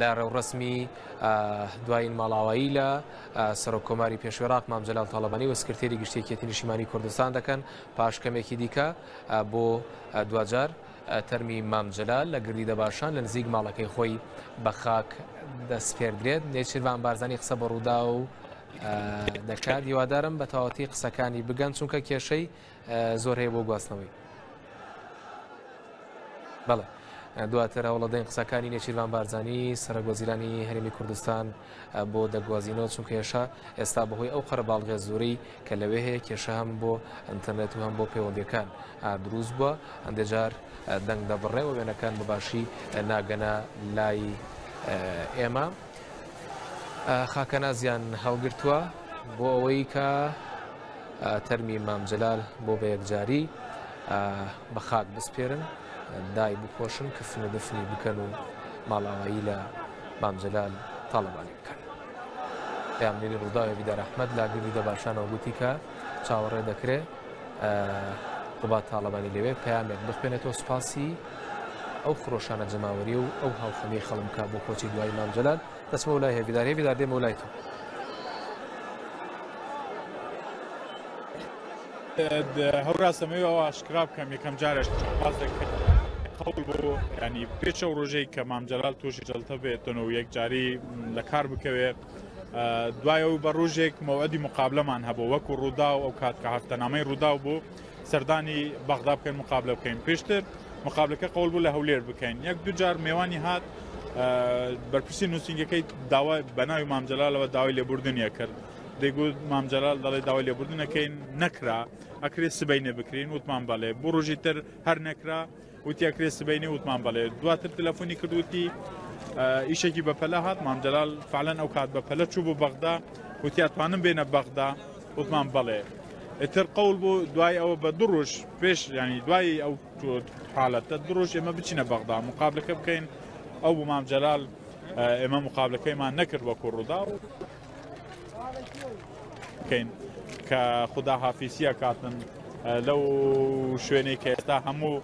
لە ڕێوڕسمی دوایین ماڵاوایی لە سەرۆکۆماری پێشوێڕاق مام جەلال تاڵەبانی و سکرتێری گشتیەکێتی نیشتیمانی کوردستان دەکەن پاش کەمێکی دیکە بۆ دوجار تەرمی مام جەلال لە گردی دەباشان لە نزیک ماڵەکەی خۆی بە خاک دەستپێردرێت. نێچیروان بارزانانی قسە بە ڕوودا و دەکات. هیوادارم بە تەواوەتی قسەکانی بگەن چونکە کێشەی زۆر هەیە بۆ گواستنەوەی. بەڵێ دواتر هەوڵە دەین قسەکانی نێچیروان بارزانی سەرۆکوەزیرانی هەرێمی کوردستان بۆ دەگوازینەوە چونکە ئێستا بەهۆی ئەو قەرەباڵغێ زۆرەی کە لەوێ هەیە کێشە هەم بۆ ئینتەرنێت و هەم بۆ پەیوەندیەکان دروست بووە. هەندێک جار دەنگ دەبڕێ و وێنەکان بەباشی ناگەنە لای ئێمە. خاکە نازیان هەڵگرتووە بۆ ئەوەی کە تەرمی مام جەلال بۆ بە یەکجاری بە خاک بسپێرن، دای بپۆشن، کفن و دفنی بکەن و ماڵاوایی لە مام جەلال تاڵەبانی بکەن. پەیامنێری ڕووداوی بیدار ئەحمەد لا گردی دەباشانەوە گوتی کە چاوەڕێ دەکرێت قوبات تاڵەبانی لەوێ پەیامێک بخوێنێتەوە سوپاسی ئەو خڕۆشانە جەماوەری و ئەو هاوخەمی خەڵمکە بۆ کۆچی دوای مام جەلال. دەچمە وڵای هێویدار دێمە وڵای تۆ. هەوراستەمەوە ئاشکرا بکەم یەکەم جارش باز دەکرد قەول بۆ ینی پێش ئەو ڕۆژەی کە مام جەلال تووشی جەڵتە بێتەوە و یەکجاری لە کار بکەوێ دوایەوە بە ڕۆژێک مەوعدی مقابلەمان هەبوو وەکو ڕوودا و ئەو کات کە هەفتەنامەی ڕوودا بوو سەردانی بەغدا بکەین مقابلە بکەین. پێشتر مقابلەکە قەول بوو لە هەولێر بکەین. یەک دوو جار میێوانی هات بەرپرسی نووسنگەکەی داوای بەناوی مام جەلالەوە داوای لێبوردنیە کرد. دەیگوت مام جەلال دەڵێ داوای لێبوردنەکەین نەکرا ئەکرێت سبەینێ بکرین وتمان بەڵێ بۆ ڕۆژی تر هەر نەکرا وتی ئەکرێت سبەینێ وتمان بەڵێ. دواتر تەلەفۆنی کردوتی ئیشێکی بەپەلە هات مام جەلال فعلەن ئەو کات بەپەلە چوو بۆ بەغدا وتی ئەتوانم بێنە بەغدا وتمان بەڵێ. ئیتر قەول بوو دوای ئەوە بە دوو ڕۆژ پێش ینی دوای ئەو حالەتە دوو ڕۆژ ئێمە بچینە بەغدا مقابلەکە بکەین. ئەو بوو مام جەلال ئێمە مقابلەکەیمان نەکرد وەکو ڕوودا بکەین کە خوددا حافیسیە کاتن لەو شوێنەی کە ئێستا هەموو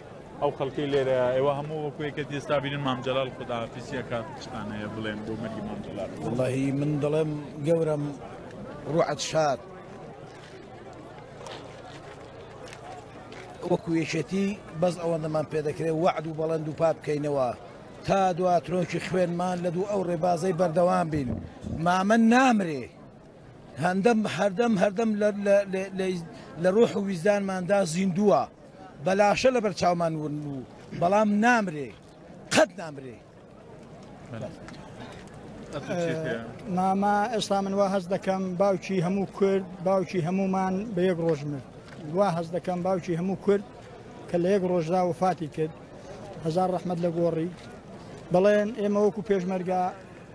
ئەو خەڵکی لێرە ئێوە هەموو وەکوێکە ئێستا بینن مام جەلال خوددا حافیسیە کات شتانەیە بڵێن بۆ مەرگی مام جەلال. وەڵاهی من دەڵێم گەورم ڕوعەت شاد وەکو یەکێتی بەس ئەوەندەمان پێ دەکرێت وەعد و بەڵەند و پا بکەینەوە تا دواترۆکی خوێنمان لە دوو ئەو ڕێبازەی بەردەوام بین. مامە نامرێ هەردەم لە ڕۆح و ویزدانماندا زیندووە بەلاشە لە بەرچاومان ون و بەڵام نامرێ قەت نامرێ. ماما ئێستا من وا هەز دەکەم باوکی هەموو کورد باوکی هەمومان بە یەک ڕۆژ مرد. وا هەز دەکەم باوکی هەموو کورد کە لە یەک ڕۆژدا وفاتی کرد هەزار ڕەحمەت لە گۆڕی. بەڵێن ئێمە وەکو پێشمەرگا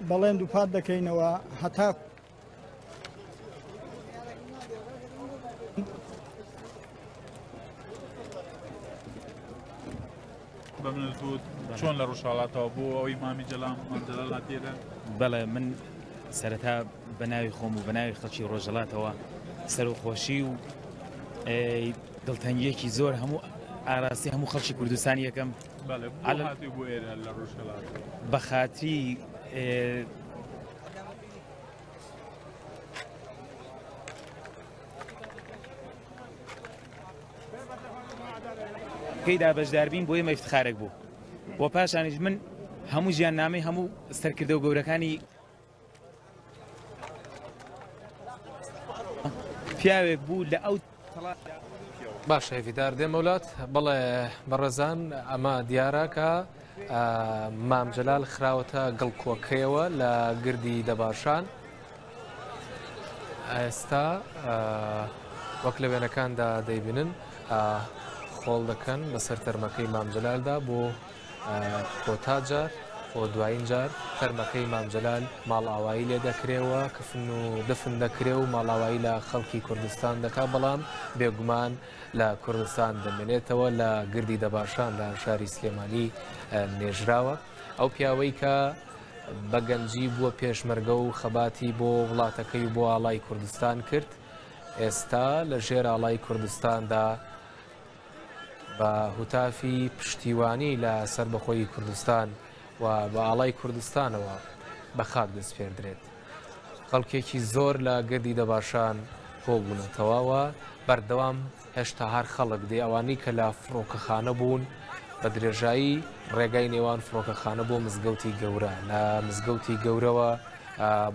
بەڵێن دووپات دەکەینەوە هەتا چۆن لە ڕۆژهاڵاتەوە بۆ ئەوەی مامی جەلال هاتێرە. بەڵێ من سەرەتا بە ناوی خۆم و بە ناوی خەڵکی ڕۆژهەڵاتەوە سەرخۆشی و دڵتەنگیەکی زۆر هەموو ئاراستی هەموو خەڵکی کوردستان یەکەم بە خاتری کەیدا بەشداربین بۆ ئێمە ئیفتخارێک بوو. بۆ پاشانیش من هەموو ژیان نامەی هەموو سەرکردە و گەورەکانی پیاوێک بوو لە ئەو باشە هێویدار دێمە وڵات. بەڵێ بەڕێزان ئەمە دیارە کە مام جەلال خراوەتە گڵکۆکەیەوە لە گردی دەباشان. ئێستا وەک لە وێنەکاندا دەیبینن خۆڵ دەکەن بەسەر تەرمەکەی مام جەلالدا بۆ کۆتاجار بۆ دوایین جار تەرمەکەی مام جەلال ماڵئاوایی لێ دەکرێەوە کفن و دفن دەکرێ و ماڵاوایی لە خەڵکی کوردستان دەکا. بەڵام بێگومان لە کوردستان دەمێنێتەوە لە گردی دەباشان لە شاری سلێمانی نێژراوە. ئەو پیاوەی کە بەگەنجی بووە پێشمەرگە و خەباتی بۆ وڵاتەکەی بۆ ئاڵای کوردستان کرد ئێستا لە ژێر ئاڵای کوردستاندا بە هوتافی پشتیوانی لە سەربەخۆی کوردستان و بە ئاڵای کوردستانەوە بە خاک دەست پێدرێت. خەڵکێکی زۆر لە گردی دەباشان کۆبوونەتەوەوە بەردەوام هێشتا هەر خەڵک دێ ئەوانەی کە لە فڕۆکەخانە بوون بە درێژایی ڕێگای نێوان فڕۆکەخانە بۆ مزگەوتی گەورە لە مزگەوتی گەورەوە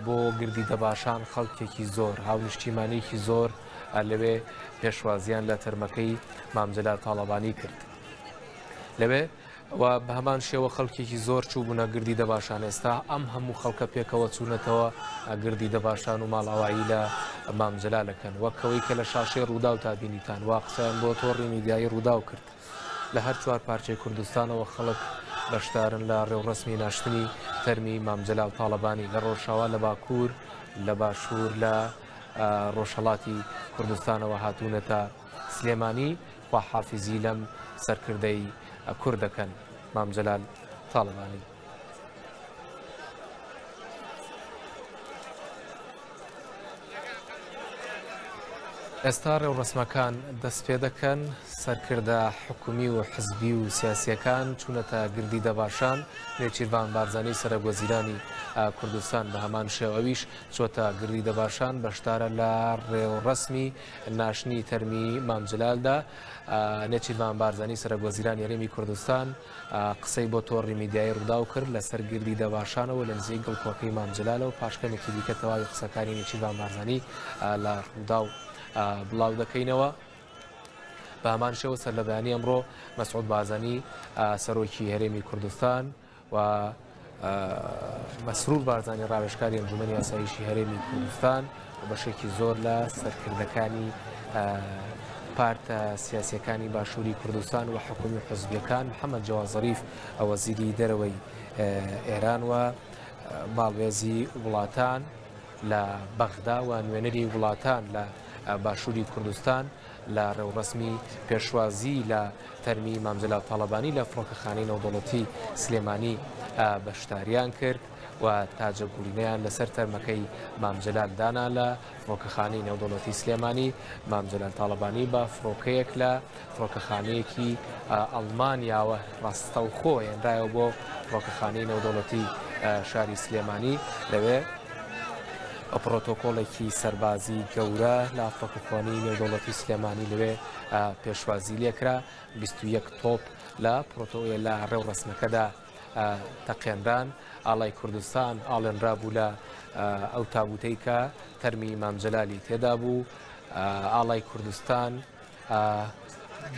بۆ گردی دەباشان خەڵکێکی زۆر هاونیشتیمانێکی زۆر لەوێ پێشوازیان لە تەرمەکەی مامجەلال تاڵەبانی کرد. لەوێ و بە هەمان شێوە خەڵکێکی زۆر چوو بوونە گردی دەباشان ئێستا ئەم هەموو خەڵکە پێکەوە چوونەتەوە گردی دەباشان و ماڵاوایی لە مامجەلالەکەن وەکەوەی کە لە شاشەی ڕوودا و تابینیتان وا قسەیان بۆ تۆڕی میدیایی ڕوودا و کرد. لە هەر چوار پارچەی کوردستانەوە خەڵک بەشدارن لە ڕێوڕسمی ناشتنی تەرمی مامجەلال تاڵەبانی لە ڕۆژاوا لە باکوور لە باشوور لە ڕۆژهەڵاتی کوردستانەوە هاتوونەتە سلێمانی خواحافیزی لەم سەرکردەی کوردەکەن مامجەلال تاڵەبانی. ئێستا ڕێوڕسمەکان دەست پێ دەکەن سەرکردە حکومی و حزبی و سیاسیەکان چوونەتە گردی دەباشان. نێچیروان بارزانەی سەرۆکوەزیرانی کوردستان بە هەمان شێوەویش چۆتە گردی دەباشان بەشدارە لە ڕێوڕسمی ناشتنی تەرمی مامجەلالدا. نێچیروان بارزانەی سەرۆکوەزیرانی هەرێمی کوردستان قسەی بۆ تۆڕی میدیایی ڕوودا و کرد لەسەر گردی دەباشانەوە لە نزیک گڵکۆکەی مامجەلالەوە پاشکەمێکی دیکە تەواوی قسەکانی نێچیروان بارزانی لە ڕوودا و بڵاو دەکەینەوە. بە هەمان شێوە سەر لە بەیانی ئەمڕۆ مەسعود بارزانی سەرۆکی هەرێمی کوردستان و مەسرور بارزانی ڕاوێژکاری ئەنجومەنی ئاسایشی هەرێمی کوردستان و بەشێکی زۆر لە سەرکردەکانی پارتە سیاسیەکانی باشووری کوردستان و حکومی و حزبیەکان محەممەد جەواد زەریف وەزیری دەرەوەی ئێران و باڵێزی وڵاتان لە بەغدا و نوێنەری وڵاتان لە باشووری کوردستان لە ڕێوڕسمی پێشوازی لە تەرمی مامجەلال تاڵەبانی لە فڕۆکەخانەی نێودەوڵەتی سلێمانی بەشداریان کرد و تاجەگوڵینەیان لەسەر تەرمەکەی مامجەلال دانا لە فڕۆکەخانەی نێودەوڵەتی سلێمانی. مامجەلال تاڵەبانی بە فڕۆکەیەک لە فڕۆکەخانەیەکی ئەڵمانیاوە ڕاستەوخۆ هێنرایەوە بۆ فڕۆکەخانەی نێودەوڵەتی شاری سلێمانی. لەوێ پرۆتۆکۆڵێکی سەربازی گەورە لە فڕۆکەخانەی نێودەوڵەتی سلێمانی لەوێ پێشوازی لێکرا. 21 تۆپ لە پرۆتۆیە لە ڕێوڕسمەکەدا تەقێنران. ئاڵای کوردستان ئاڵێنرا بوو لە ئەو تابوتەی کە تەرمی مامجەلالی تێدا بوو. ئاڵای کوردستان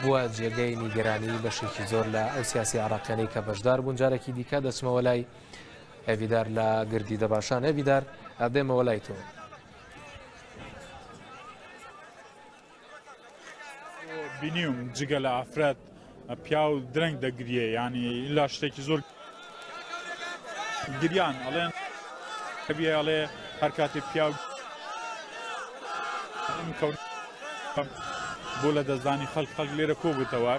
بووە جێگەی نیگەرانی بەشێکی زۆر لە ئەو سیاسی عراقیانەی کە بەشدار بوون. جارێکی دیکە دەچمەوە لای ئەڤیدار لە گردی دەباشان. ئەڤیدار دێمەوە لای تۆ. بینیم جگە لە ئافرەت پیا و درەنگ دەگریە ینی لا شتێکی زۆر گریان ئەڵێن ئەڵێ هەر کاتی پیا بۆ لە دەستدانی خەڵک لێرە کۆبووتەوە.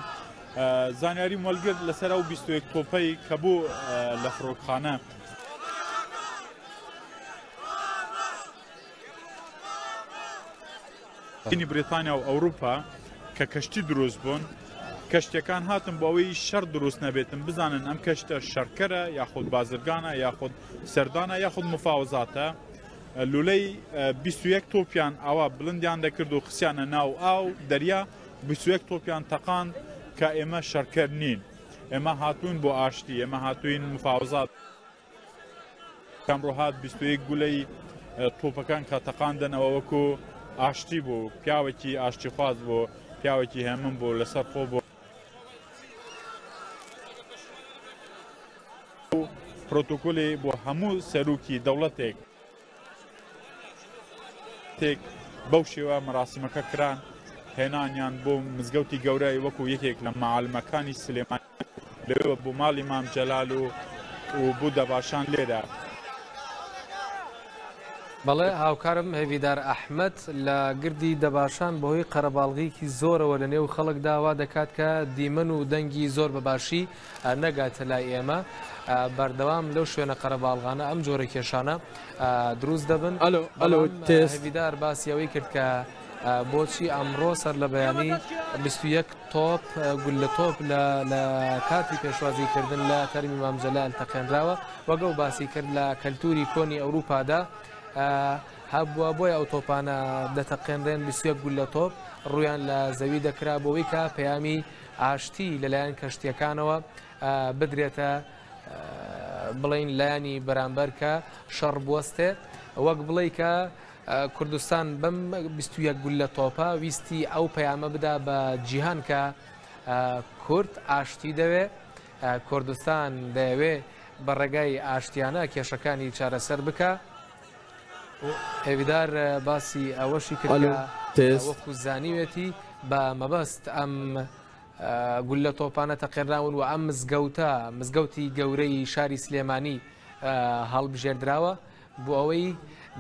زانیاری مەلگرت لەسەر ئەو 21 تۆپەی کە بوو لە فڕۆکخانە ینی بریتانیا و ئەوروپا کە کەشتی دروست بوون کەشتەکان هاتن بۆ ئەوەی شەڕ دروست نەبێتن بزانن ئەم کەشتە شەرکەرە یاخود بازرگانە یاخود سەردانە یاخود مفاوزاتە. لولەی 21 تۆپیان ئەوە بڵندیان دەکرد و خسیانە ناو ئاو دەریا 21 تۆپیان تەقان کە ئێمە شەرکەر نین، ئێمە هاتوون بۆ ئاشتی، ئێمە هاتوین مفاوزات. کەمڕۆ هات 21 گولەی تۆپەکان کە تەقاندنەوە وەکو ئاشتی بوو، پیاوێکی ئاشتی خواز بوو، پیاوێکی هێمن بوو لەسەر خۆ بوو. پرۆتۆکۆلی بۆ هەموو سەرۆکی دەوڵەتێک بەو شێوە مەراسیمەکە کران، هێنانیان بۆ مزگەوتی گەورەی وەکو یەکێک لە معالمەکانی سلێمانی لەوێ بۆ ماڵی مامجەلال و بوو دەباشان لێرە. بەڵێ هاوکارم هەڤیدار ئەحمەد لە گردی دەباشان بەهۆی قەرەباڵغیەکی زۆرەوە لە نێو خەڵک داوا دەکات کە دیمەن و دەنگی زۆر بەباشی نەگاتە لای ئێمە. بەردەوام لەو شوێنە قەرەباڵغانە ئەم جۆرە کێشانە دروست دەبن. هەڤیدار باسیەوەی کرد کە بۆچی ئەمڕۆ سەر لە بەیانی 21 تۆپ گول لە تۆپ لە کاتی پێشوازیکردن لە تەرمی مام جەلال تەقێنراوە وەگەڵ باسی کرد لە کەلتوری کۆنی ئەوروپادا هەبووە بۆی ئەو تۆپانە دەتەقێنرێن 21 گول لە تۆپ ڕویان لە زەوی دەکرا بۆەوەی کە پەیامی ئاشتی لەلایەن کەشتیەکانەوە بدرێتە بڵین لایانی بەرامبەر کە شەڕ بوەستێ وەک بڵێ کە کوردستان بەم 21 گول لە تۆپە ویستی ئەو پەیامە بدا بە جیهان کە کورد ئاشتی دەوێ کوردستان دەیەوێ بە ڕێگای ئاشتیانە کێشەکانی چارەسەر بکە هێویدار باسی ئەوەشی کردە وەکو زانیوێتی بە مەبەست ئەم گول لە تۆپانە تەقێنراون و ئەم مزگەوتی گەورەی شاری سلێمانی هەڵبژێردراوە بۆ ئەوەی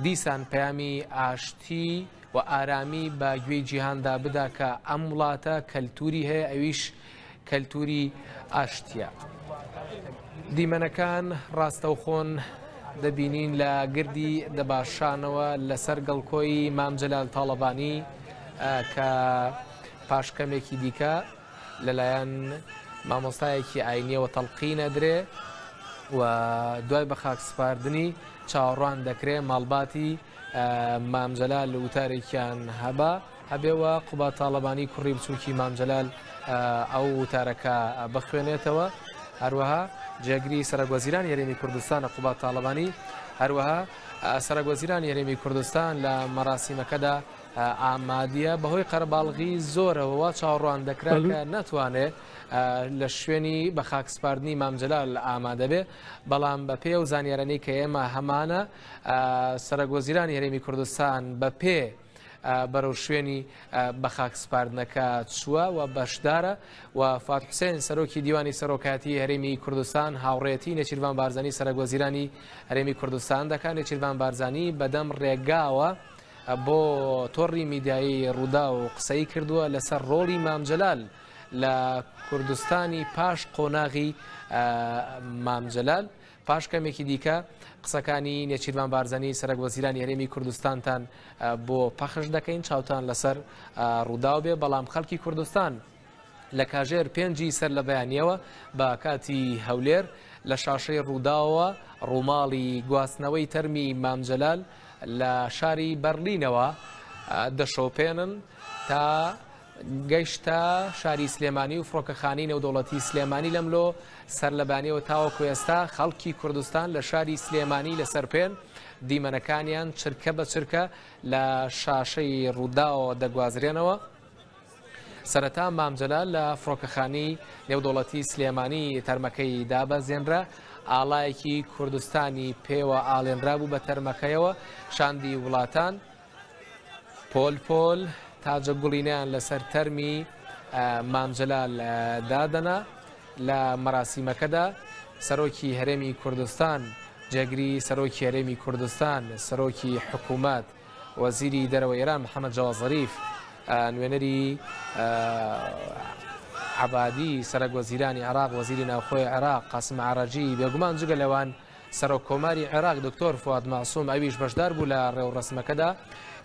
دیسان پەیامی ئاشتی و ئارامی بە گوێی جیهاندا بدا کە ئەم وڵاتە کەلتوری هەیە ئەویش کەلتوری ئاشتیە. دیمەنەکان ڕاستەوخۆن دەبینین لە گردی دەباشانەوە لەسەر گەڵکۆی مام جەلال تاڵەبانی کە پاشکەمێکی دیکە لەلایەن مامۆستایەکی ئاینیەوە تەڵقینە درێ و دوای بە خاک سپاردنی چاوەڕوان دەکرێت ماڵباتی مام جەلال وتارێکیان هەبێەوە قوبا تاڵەبانی کوڕی بچووکی مام جەلال ئەو وتارەکە بخوێنێتەوە هەروەها جێگری سەرۆکوەزیرانی هەرێمی کوردستان قوبا تاڵەبانی هەروەها سەرۆکوەزیرانی هەرێمی کوردستان لە مەراسیمەکەدا ئامادیە بەهۆی قەرەباڵغی زۆرەوە چاوەڕوان دەکرا کە ناتوانێت لە شوێنی بە خاکسپاردنی مام جەلال ئامادە بێ بەڵام بە پێ و زانیارانەی کە ئێمە هەمانە سەرۆکوەزیرانی هەرێمی کوردستان بە پێ بەرەو شوێنی بە خاکسپاردنەکە چووە و بەشدارە و فات حوسێن سەرۆکی دیوانی سەرۆکاتی هەرێمی کوردستان هاوڕێتی نێچیروان بارزانی سەرۆکوەزیرانی هەرێمی کوردستان دەکات. نێچیروان بارزانی بەدەم ڕێگاوە بۆ تۆڕی میدیایی ڕوودا و قسەی کردووە لەسەر ڕۆڵی مام جەلال لە کوردستانی پاش قۆناغی مام جەلال. پاش کەمێکی دیکە قسەکانی نێچیروان بارزانی سەرۆکوەزیرانی هەرێمی کوردستانتان بۆ پەخش دەکەین چاوتان لەسەر ڕوودا بێ بەڵام خەڵکی کوردستان لە کاژێر پێنجی سەر لە بەیانیەوە بە کاتی هەولێر لە شاشەی ڕووداوە ڕووماڵی گواستنەوەی تەرمی مام جەلال لە شاری بەرلینەوە دەشۆپێنن تا گەیشتە شاری سلێمانی و فڕۆکەخانەی نێودەوڵەتی سلێمانی لەملۆ سەر لەبانیەوە تاوەکو ئێستا خەڵکی کوردستان لە شاری سلێمانی لەسەر پێن دیمەنەکانیان چرکە بە چرکە لە شاشەی ڕووداوە دەگوازرێنەوە. سەرەتا مام جەلال لە فڕۆکەخانەی نێودەوڵەتی سلێمانی تەرمەکەی دابەزێنرا ئاڵایەکی کوردستانی پێوە ئاڵێنرا بوو بە تەرمەکەیەوە شاندی وڵاتان پۆل تاجە گوڵینیان لەسەر تەرمی مام جەلال دادەنا. لە مەراسیمەکەدا سەرۆکی هەرێمی کوردستان جێگری سەرۆکی هەرێمی کوردستان سەرۆکی حکوومەت وەزیری دەرەوەی ئێران محەممەد جەواد زەریف نوێنەری عەبادی سەرۆکوەزیرانی عێراق وەزیری ناوخۆی عێراق قاسم عەراجی بێگومان جگە لەوان سەرۆکۆماری عێراق دکتۆر فواد مەعسووم ئەویش بەشدار بوو لە ڕێوڕسمەکەدا.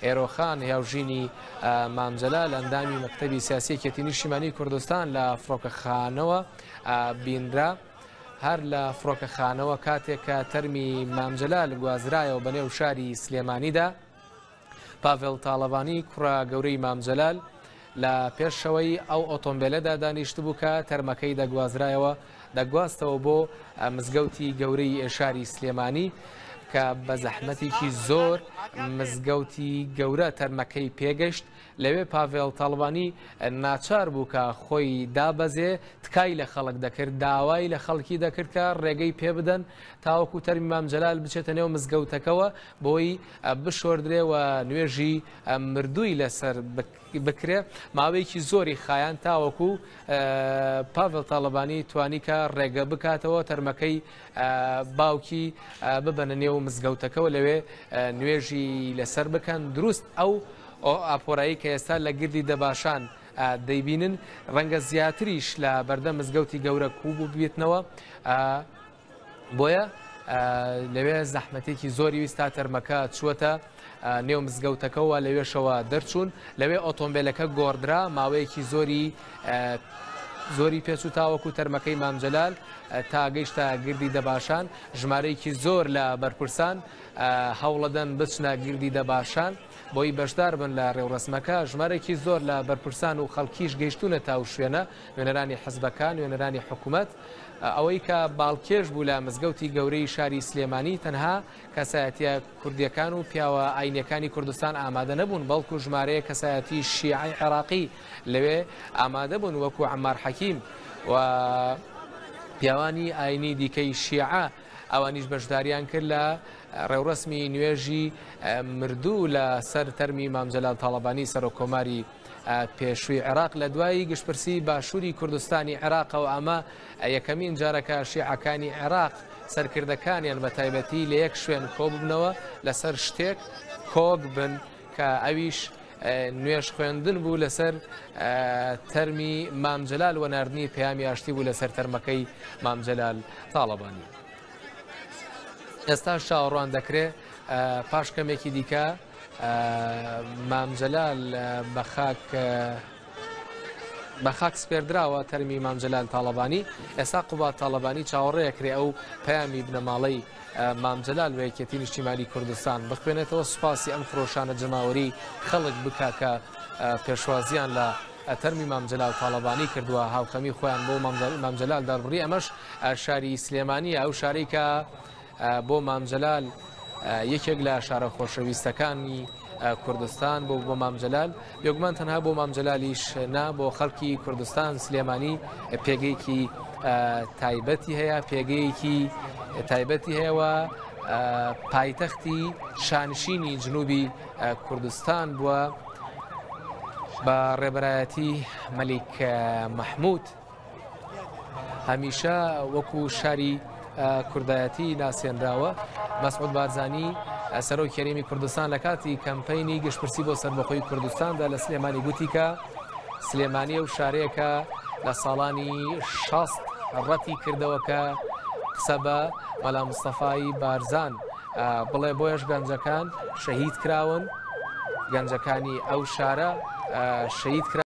ئێرۆخان هاوژینی مام جەلال ئەندامی مەکتەبی سیاسی یەکێتی نیشتیمانی کوردستان لە فڕۆکەخانەوە بینرا هەر لە فڕۆکەخانەوە کاتێک کە تەرمی مام جەلال گوازرایەوە بەنێو شاری سلێمانیدا پاڤێڵ تاڵەبانی کوڕە گەورەی مام جەلال لە پێشەوەی ئەو ئۆتۆمبیلەدا دانیشت بوو کە تەرمەکەی دەگوازرایەوە دەگواستەوە بۆ مزگەوتی گەورەی شاری سلێمانی کە بە زەحمەتێکی زۆر مزگەوتی گەورە تەرمەکەی پێگەشت. لەوێ پاڤێڵ تاڵبانی ناچار بوو کە خۆی دابەزێ تکای لە خەڵک دەکرد داوای لە خەڵکی دەکرد کە ڕێگەی پێ بدەن تاوەکو تەرمی مام جەلال بچێتە نێو مزگەوتەکەەوە بۆی بشۆردرێەوە نوێژی مردووی لەسەر بکرێ. ماوەیەکی زۆری خایان تاوەکو پاڤێڵ تاڵبانی توانی کە ڕێگە بکاتەوە تەرمەکەی باوکی ببەنە نێو مزگەوتەکەەوە لەوێ نوێژی لەسەر بکەن. دروست ئەو ئاپۆرایی کە ئێستا لە گردی دەباشان دەیبینن ڕەنگە زیاتریش لە بەردەم مزگەوتی گەورە کوو بوو بێتنەوە بۆیە لەوێ زەحمەتێکی زۆری ویستا تەرمەکە چووەتە نێو مزگەوتەکەەوە لەوێشەوە دەرچوون لەوێ ئۆتۆمبیلەکە گۆڕدرا ماوەیەکی زۆری پێچ و تاوەکو تەرمەکەی مامجەلال تا گەیشتە گردی دەباشان ژمارەیەکی زۆر لە بەرپرسان هەوڵەدەن بچنە گردی دەباشان بۆی بەشدار بن لە ڕێوڕسمەکە ژمارێکی زۆر لە بەرپرسان و خەڵکیش گەیشتونە تا و شوێنە نوێنەرانی حزبەکان نوێنەرانی حکوومەت ئەوەی کە باڵکێش بوو لە مزگەوتی گەورەی شاری سلێمانی تەنها کەسایەتیە کوردیەکان و پیاوە ئاینیەکانی کوردستان ئامادە نەبوون بەڵکو ژمارەیە کەسایەتی شیعی عێراقی لەوێ ئامادە بوون وەکو عەمار حەکیم و پیاوانی ئاینی دیکەی شیعە ئەوانیش بەشداریان کرد لە ڕێوڕسمی نوێژی مردوو لە سەر تەرمی مامجەلال تاڵەبانی سەرۆکۆماری پێشووی عێراق لە دوایی گشتپرسی باشووری کوردستانی عێراقەوە ئەمە یەکەمین جارەکە شیعەکانی عێراق سەرکردەکانیان بە تایبەتی لە یەک شوێن کۆ ببنەوە لەسەر شتێک کۆک بن کە ئەویش نوێش خوێندن بوو لەسەر تەرمی مامجەلال و ناردنی پەیامی ئاشتی بوو لەسەر تەرمەکەی مامجەلال تاڵەبانی. ئێستا شاوەڕوان دەکرێت پاش کەمێکی دیکە مامجەلال بە خاک سپێردراوە تەرمی مامجەلال تاڵەبانی ئێستا قوبات تاڵەبانی چاوەڕێیەکرێ ئەو پەیامی بنەماڵەی مامجەلال و یەکێتی نیشتیمانی کوردستان بخوێنێتەوە سوپاسی ئەم فرۆشانە جەماوەری خەڵک بکا کە پێشوازیان لە تەرمی مامجەلال تاڵەبانی کردووە هاوکەمی خۆیان بۆ مامجەلال دەڕبڕی ئەمەش شاری سلێمانیە ئەو شارەی کە بۆ مامجەلال یەکێک لە شارە خۆشەویستەکانی کوردستان بۆ مامجەلال بێگومان تەنها بۆ مامجەلالیش نا بۆ خەڵکی کوردستان سلێمانی پێگەیەکی تایبەتی هەیە پێگەیەکی تایبەتی هەیەوە پایتەختی شانشینی جنوبی کوردستان بووە بە ڕێبەرایەتی مەلیک مەحموود هەمیشە وەکو شاری کوردایەتی ناسێنراوە. مەسعود بارزانی سەرۆکی هەرێمی کوردستان لە کاتی کەمپەینی گشتپرسی بۆ سەربەخۆی کوردستاندا لە سلێمانی گوتی کە سلێمانی و شارەیەکە لە ساڵانی 60 ڕەتی کردەوە کە قسە بە مەلا مستەفای بارزان بڵێ بۆیەش گەنجەکان شەهید کراون گەنجەکانی ئەو شارە شەهید کرا